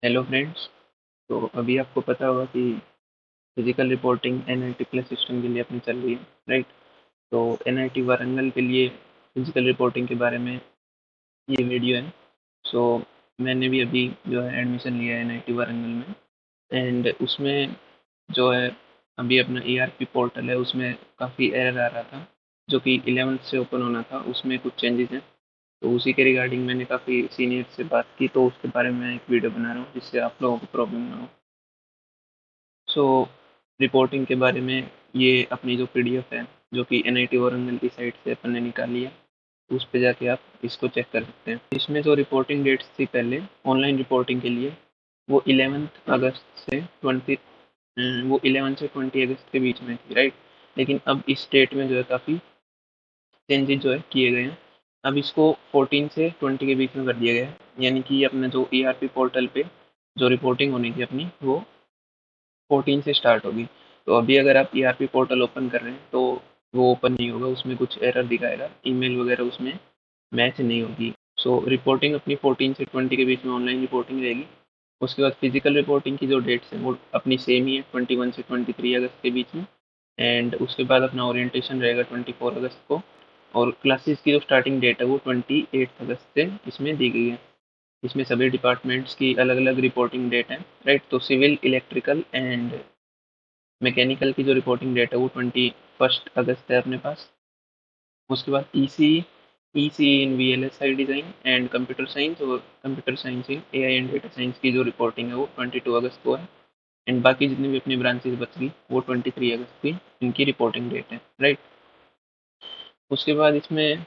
Hello friends. तो अभी आपको पता होगा कि physical reporting NIT plus system के लिए अपनी चल रही है, राइट। तो एनआईटी वारंगल के लिए फिजिकल रिपोर्टिंग के बारे में ये वीडियो है। सो मैंने भी अभी जो है एडमिशन लिया है एनआईटी वारंगल में। एंड उसमें जो है अभी अपना ईआरपी पोर्टल है, उसमें काफ़ी एरर आ रहा था जो कि 11th से ओपन होना था, उसमें कुछ चेंजेस हैं। तो उसी के रिगार्डिंग मैंने काफ़ी सीनियर से बात की, तो उसके बारे में मैं एक वीडियो बना रहा हूँ जिससे आप लोगों को प्रॉब्लम ना हो। सो रिपोर्टिंग के बारे में ये अपनी जो पीडीएफ है जो कि एनआईटी वारंगल की साइट से अपन ने निकाली है, उस पे जाके आप इसको चेक कर सकते हैं। इसमें जो रिपोर्टिंग डेट्स थी पहले ऑनलाइन रिपोर्टिंग के लिए, वो 11th अगस्त से 20 वो 11 से 20 अगस्त के बीच में थी, राइट। लेकिन अब इस डेट में जो है काफ़ी चेंजेस जो है किए गए हैं। अब इसको 14 से 20 के बीच में कर दिया गया है, यानी कि अपना जो ईआरपी पोर्टल पे जो रिपोर्टिंग होनी थी अपनी, वो 14 से स्टार्ट होगी। तो अभी अगर आप ईआरपी पोर्टल ओपन कर रहे हैं तो वो ओपन नहीं होगा, उसमें कुछ एरर दिखाएगा, ईमेल वगैरह उसमें मैच नहीं होगी। सो रिपोर्टिंग अपनी 14 से 20 के बीच में ऑनलाइन रिपोर्टिंग रहेगी। उसके बाद फिजिकल रिपोर्टिंग की जो डेट्स हैं वो अपनी सेम ही है, 21 से 23 अगस्त के बीच में। एंड उसके बाद अपना ओरिएंटेशन रहेगा 24 अगस्त को। और क्लासेस की जो स्टार्टिंग डेट है वो 28 अगस्त से इसमें दी गई है। इसमें सभी डिपार्टमेंट्स की अलग अलग रिपोर्टिंग डेट है, राइट। तो सिविल, इलेक्ट्रिकल एंड मैकेनिकल की जो रिपोर्टिंग डेट है वो 21 अगस्त है अपने पास। उसके बाद EC in VLSI design and computer science और computer science in AI and data science की जो रिपोर्टिंग है वो 22 अगस्त को है। एंड बाकी जितनी भी अपनी ब्रांचेस बच गई वो 23 अगस्त की इनकी रिपोर्टिंग डेट है, राइट। उसके बाद इसमें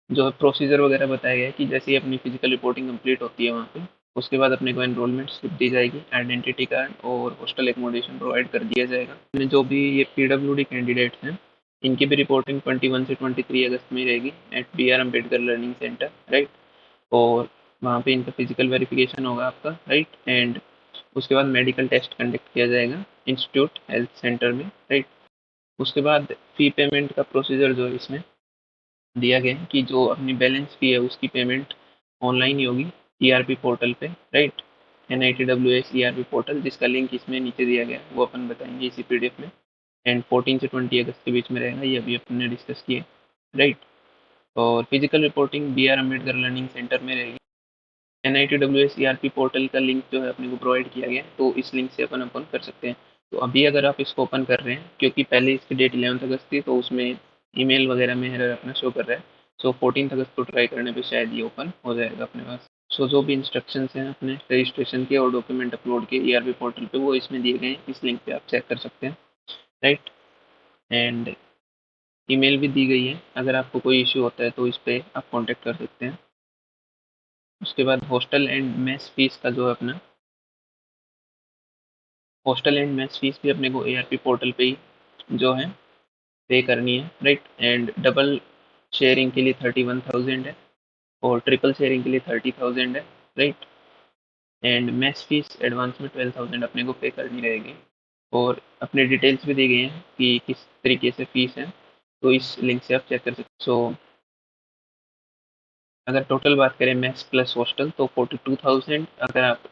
जो है प्रोसीजर वगैरह बताया गया है कि जैसे ही अपनी फिजिकल रिपोर्टिंग कंप्लीट होती है वहाँ पे, उसके बाद अपने को एनरोलमेंट स्लिप दी जाएगी, आइडेंटिटी कार्ड और हॉस्टल एकोमोडेशन प्रोवाइड कर दिया जाएगा। जो भी ये पीडब्ल्यूडी कैंडिडेट्स हैं, इनकी भी रिपोर्टिंग 21 से 23 अगस्त में ही रहेगी at B R Ambedkar learning centre, right. और वहाँ पे इनका फिजिकल वेरिफिकेशन होगा आपका, राइट। एंड उसके बाद मेडिकल टेस्ट कंडक्ट किया जाएगा इंस्टीट्यूट हेल्थ सेंटर में, राइट। उसके बाद फ़ी पेमेंट का प्रोसीजर जो है इसमें दिया गया है कि जो अपनी बैलेंस फ़ी है उसकी पेमेंट ऑनलाइन ही होगी ईआरपी पोर्टल पे, राइट। NITWS ईआरपी पोर्टल, जिसका लिंक इसमें नीचे दिया गया है, वो अपन बताएंगे इसी पीडीएफ में। एंड 14 से 20 अगस्त के बीच में रहेगा, ये अभी अपन ने डिस्कस किया, राइट। और physical reporting B R Ambedkar learning centre में रहेगी। NITWS ईआरपी पोर्टल का लिंक जो है अपने को प्रोवाइड किया गया है, तो इस लिंक से अपन ओपन कर सकते हैं। तो अभी अगर आप इसको ओपन कर रहे हैं, क्योंकि पहले इसकी डेट 11 अगस्त थी, तो उसमें ईमेल वगैरह में एरर अपना शो कर रहा है। सो 14 अगस्त को ट्राई करने पे शायद ये ओपन हो जाएगा अपने पास। सो जो भी इंस्ट्रक्शंस हैं अपने रजिस्ट्रेशन के और डॉक्यूमेंट अपलोड के ईआरपी पोर्टल पे, वो इसमें दिए गए हैं, इस लिंक पे आप चेक कर सकते हैं, राइट। एंड ईमेल भी दी गई है, अगर आपको कोई इश्यू होता है तो इस पे आप कांटेक्ट कर सकते हैं। उसके बाद हॉस्टल एंड मेस फीस का जो है अपना, हॉस्टल एंड मेस फीस भी अपने को एआरपी पोर्टल पे ही जो है पे करनी है, राइट। एंड डबल शेयरिंग के लिए 31,000 है और ट्रिपल शेयरिंग के लिए 30,000 है, right. And mess fees advance में 12,000 अपने को पे करनी रहेगी। और अपने डिटेल्स भी दी गई हैं कि किस तरीके से फीस है, तो इस लिंक से आप चेक कर सकते हैं। सो अगर टोटल बात करें मेस प्लस हॉस्टल तो 42,000 अगर आप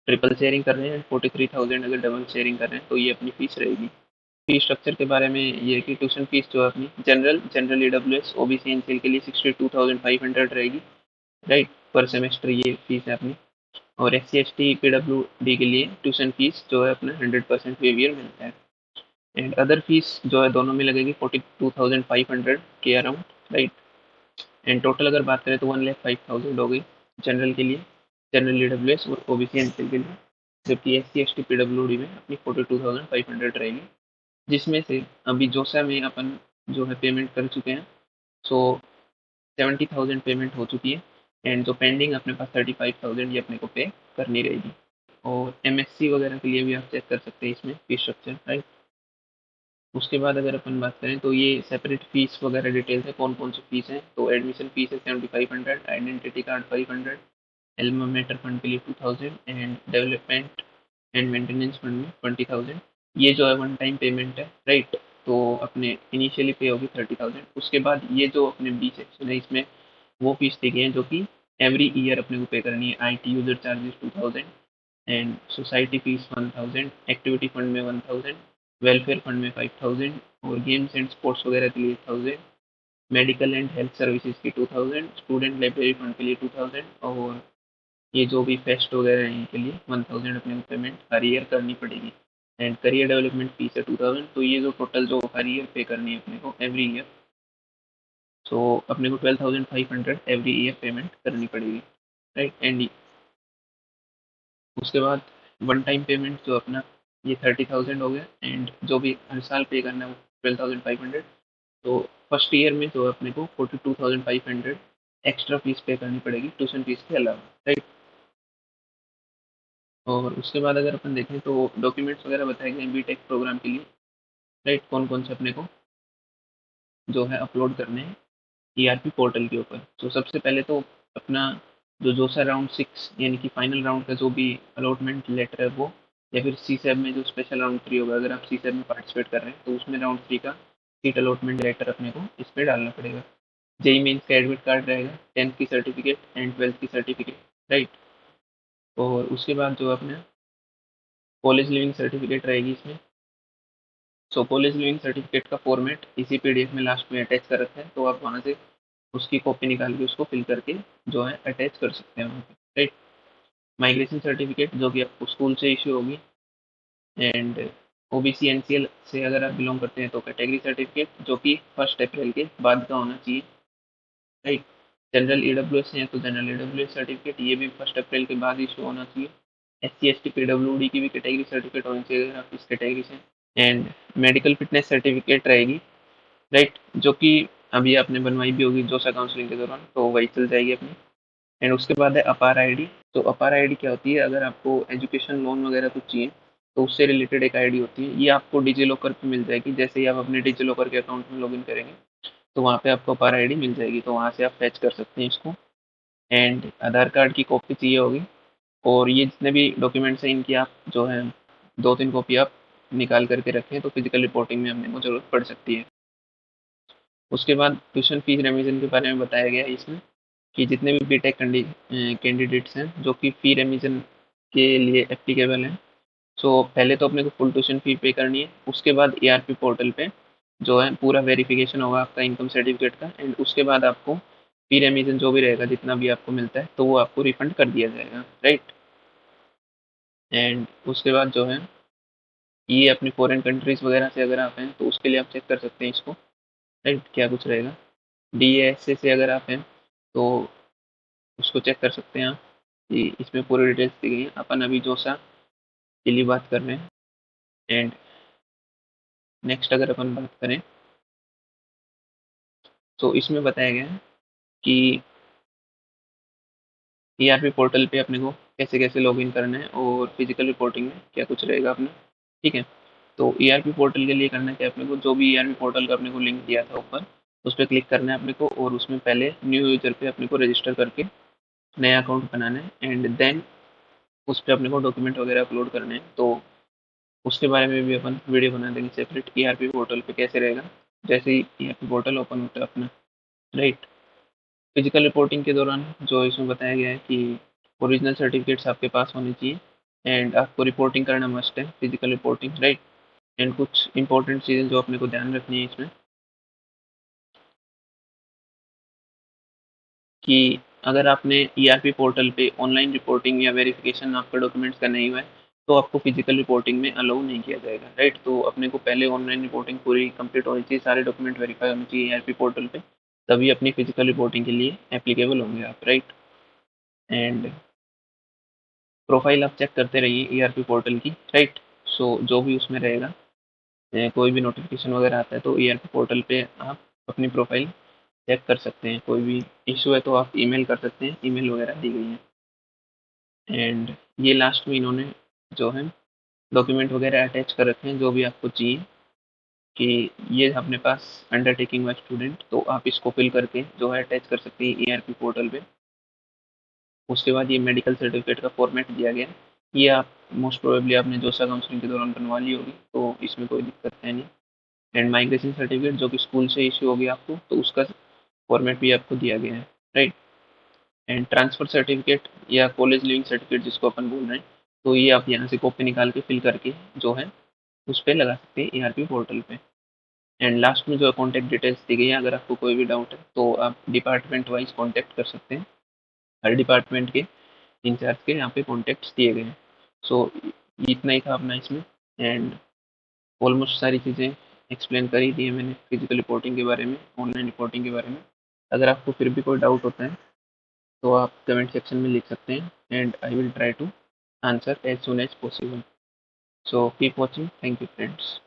ट्रिपल शेयरिंग कर रहे हैं, 43,000 अगर डबल शेयरिंग कर रहे हैं, तो ये अपनी फीस रहेगी। फी स्ट्रक्चर के बारे में ये है कि ट्यूशन फीस जो है अपनी जनरल ईडब्ल्यूएस ओबीसी एनसीएल के लिए 62,500 रहेगी, राइट, पर सेमेस्टर ये फीस है अपनी। और S C S T PW D के लिए ट्यूशन फीस जो है अपना 100% वेवियर मिलता है। एंड अदर फीस जो है दोनों में लगेगी 42,500 के अराउंड, राइट। एंड टोटल अगर बात करें तो 1,05,000 हो गई जनरल के लिए, जनरल ईडब्ल्यूएस और ओबीसी एनसीएल के लिए। जबकि S C S T PW D में अपनी 42,500 रहेगी, जिसमें से अभी जोसा में अपन जो है पेमेंट कर चुके हैं। सो 70,000 पेमेंट हो चुकी है। एंड जो पेंडिंग अपने पास 35,000 ये अपने को पे करनी रहेगी। और एमएससी वगैरह के लिए भी आप चेक कर सकते हैं इसमें फीस स्ट्रक्चर, राइट। उसके बाद अगर अपन बात करें तो ये सेपरेट फीस वगैरह डिटेल्स है, कौन कौन सी फीस है। तो एडमिशन फीस है 7,500, identity card 500, alma mater fund के लिए 2,000 and development and maintenance fund में 20,000। ये जो है वन टाइम पेमेंट है, राइट। तो अपने इनिशियली पे होगी 30,000। उसके बाद ये जो अपने बी सेक्शन है इसमें वो फीस दी गई है जो कि एवरी ईयर अपने को पे करनी है। IT user charges 2000, and society fees 1000, activity fund में 1000, वेलफेयर फंड में 5000, और गेम्स एंड स्पोर्ट्स वगैरह के लिए 1000, मेडिकल एंड हेल्थ सर्विसेज की 2000, स्टूडेंट लाइब्रेरी फंड के लिए 2000, और ये जो भी फेस्ट वगैरह हैं इनके लिए 1000 अपने को पेमेंट हर ईयर करनी पड़ेगी। एंड करियर डेवलपमेंट फीस है 2000। तो ये जो टोटल जो हर ईयर पे करनी है अपने को एवरी ईयर, सो अपने को 12,500 एवरी ईयर पेमेंट करनी पड़ेगी, राइट। एंड उसके बाद वन टाइम पेमेंट जो अपना ये 30,000 हो गया, एंड जो भी हर साल पे करना है वो 12,500। तो फर्स्ट ईयर में जो अपने को 42,500 एक्स्ट्रा फीस पे करनी पड़ेगी ट्यूशन फीस के अलावा, राइट। और उसके बाद अगर अपन देखें तो डॉक्यूमेंट्स वगैरह बताए गए बीटेक प्रोग्राम के लिए, राइट, कौन कौन से अपने को जो है अपलोड करने हैं ERP पोर्टल के ऊपर। तो सबसे पहले तो अपना जो जोसा राउंड 6 यानी कि फाइनल राउंड का जो भी अलॉटमेंट लेटर है वो, या फिर CSAB में जो स्पेशल राउंड 3 होगा, अगर आप CSAB में पार्टिसिपेट कर रहे हैं तो उसमें राउंड 3 का सीट अलॉटमेंट लेटर अपने को इस पर डालना पड़ेगा। जेई मेन्स का एडमिट कार्ड रहेगा, 10th की सर्टिफिकेट एंड 12th की सर्टिफिकेट, राइट। और उसके बाद जो अपने कॉलेज लिविंग सर्टिफिकेट रहेगी इसमें। सो कॉलेज लिविंग सर्टिफिकेट का फॉर्मेट इसी PDF में लास्ट में अटैच कर रखा है, तो आप वहाँ से उसकी कॉपी निकाल के उसको फिल करके जो है अटैच कर सकते हैं वहाँ पे, राइट। माइग्रेशन सर्टिफिकेट जो कि आपको स्कूल से इशू होगी, एंड OBC NCL से अगर आप बिलोंग करते हैं तो कैटेगरी सर्टिफिकेट जो कि 1 अप्रैल के बाद का होना चाहिए, राइट। जनरल EWS है तो जनरल EWS सर्टिफिकेट ये भी 1 अप्रैल के बाद इशू होना चाहिए। SC ST PWD की भी कैटेगरी सर्टिफिकेट होनी चाहिए अगर आप इस कैटेगरी से। एंड मेडिकल फिटनेस सर्टिफिकेट रहेगी, राइट, जो कि अभी आपने बनवाई भी होगी जोसा काउंसलिंग के दौरान, तो वही चल जाएगी अपनी। एंड उसके बाद है अपार आईडी। तो अपार आईडी क्या होती है, अगर आपको एजुकेशन लोन वगैरह कुछ चाहिए तो उससे रिलेटेड एक आईडी होती है, ये आपको डिजी लॉकर पे मिल जाएगी। जैसे ही आप अपने डिजी लॉकर के अकाउंट में लॉगिन करेंगे तो वहाँ पे आपको अपार आईडी मिल जाएगी, तो वहाँ से आप फैच कर सकते हैं इसको। एंड आधार कार्ड की कॉपी चाहिए होगी, और ये जितने भी डॉक्यूमेंट्स हैं इनकी आप जो है 2-3 कॉपी आप निकाल करके रखें, तो फिजिकल रिपोर्टिंग में अपने को जरूरत पड़ सकती है। उसके बाद ट्यूशन फीस रेमिजन के बारे में बताया गया है इसमें, कि जितने भी बीटेक कैंडिडेट्स हैं जो कि फी रेमिजन के लिए एप्लीकेबल हैं, सो पहले तो अपने को फुल ट्यूशन फी पे करनी है। उसके बाद ERP पोर्टल पे जो है पूरा वेरिफिकेशन होगा आपका इनकम सर्टिफिकेट का, एंड उसके बाद आपको फी रेमिजन जो भी रहेगा जितना भी आपको मिलता है तो वो आपको रिफंड कर दिया जाएगा, राइट। एंड उसके बाद जो है ये अपनी फॉरेन कंट्रीज वगैरह से अगर आप हैं तो उसके लिए आप चेक कर सकते हैं इसको, राइट, क्या कुछ रहेगा। DASA से अगर आप हैं तो उसको चेक कर सकते हैं आप, कि इसमें पूरी डिटेल्स दी गई है। अपन अभी जोसा के लिए बात कर रहे हैं। एंड नेक्स्ट अगर अपन बात करें तो इसमें बताया गया है कि ERP पोर्टल पे अपने को कैसे कैसे लॉगिन करना है और फिजिकल रिपोर्टिंग में क्या कुछ रहेगा अपना, ठीक है। तो ERP पोर्टल के लिए करना क्या है अपने को, जो भी ERP पोर्टल का अपने को लिंक दिया था ऊपर उस पर क्लिक करना है अपने को, और उसमें पहले न्यू यूजर पे अपने को रजिस्टर करके नया अकाउंट बनाना है। एंड देन उस पर अपने को डॉक्यूमेंट वगैरह अपलोड करने हैं, तो उसके बारे में भी अपन वीडियो बना देंगे सेपरेट, ERP पोर्टल पे कैसे रहेगा जैसे ही ERP पोर्टल ओपन होता है अपना, राइट। फिजिकल रिपोर्टिंग के दौरान जो इसमें बताया गया है कि ओरिजिनल सर्टिफिकेट्स आपके पास होने चाहिए, एंड आपको रिपोर्टिंग करना मस्ट है फिजिकल रिपोर्टिंग, राइट। एंड कुछ इंपॉर्टेंट चीज़ें जो अपने को ध्यान रखनी है इसमें, कि अगर आपने ERP पोर्टल पे ऑनलाइन रिपोर्टिंग या वेरिफिकेशन आपका डॉक्यूमेंट्स का नहीं हुआ है तो आपको फिजिकल रिपोर्टिंग में अलाउ नहीं किया जाएगा, राइट। तो अपने को पहले ऑनलाइन रिपोर्टिंग पूरी कंप्लीट होनी चाहिए, सारे डॉक्यूमेंट वेरीफाई होने चाहिए ERP पोर्टल पे, तभी अपनी फिजिकल रिपोर्टिंग के लिए एप्लीकेबल होंगे आप, राइट। एंड प्रोफाइल आप चेक करते रहिए ERP पोर्टल की, राइट। सो जो भी उसमें रहेगा, कोई भी नोटिफिकेशन वगैरह आता है तो ERP पोर्टल पे आप अपनी प्रोफाइल चेक कर सकते हैं। कोई भी इशू है तो आप ईमेल कर सकते हैं, ईमेल वगैरह दी गई है। एंड ये लास्ट में इन्होंने जो है डॉक्यूमेंट वगैरह अटैच कर रखे हैं जो भी आपको चाहिए, कि ये अपने पास अंडरटेकिंग वाइज स्टूडेंट, तो आप इसको फिल करके जो है अटैच कर सकते हैं ERP पोर्टल पे। उसके बाद ये मेडिकल सर्टिफिकेट का फॉर्मेट दिया गया है, ये आप मोस्ट प्रोबेबली आपने जोसा काउंसलिंग के दौरान बनवा ली होगी, तो इसमें कोई दिक्कत है नहीं। एंड माइग्रेशन सर्टिफिकेट जो कि स्कूल से इशू होगी आपको, तो उसका फॉर्मेट भी आपको दिया गया है, राइट। एंड ट्रांसफर सर्टिफिकेट या कॉलेज लिविंग सर्टिफिकेट जिसको अपन बोल रहे हैं, तो ये आप यहाँ से कॉपी निकाल के फिल करके जो है उस पर लगा सकते हैं ईआरपी पोर्टल पे। एंड लास्ट में जो है कॉन्टैक्ट डिटेल्स दी गई है, अगर आपको कोई भी डाउट है तो आप डिपार्टमेंट वाइज कॉन्टैक्ट कर सकते हैं। हर डिपार्टमेंट के इंचार्ज के यहाँ पे कॉन्टैक्ट्स दिए गए हैं। सो इतना ही था अपना इसमें। एंड ऑलमोस्ट सारी चीज़ें एक्सप्लेन कर ही दी है मैंने फिजिकल रिपोर्टिंग के बारे में, ऑनलाइन रिपोर्टिंग के बारे में। अगर आपको फिर भी कोई डाउट होता है तो आप कमेंट सेक्शन में लिख सकते हैं, and I will try to answer as soon as possible. So keep watching, thank you friends.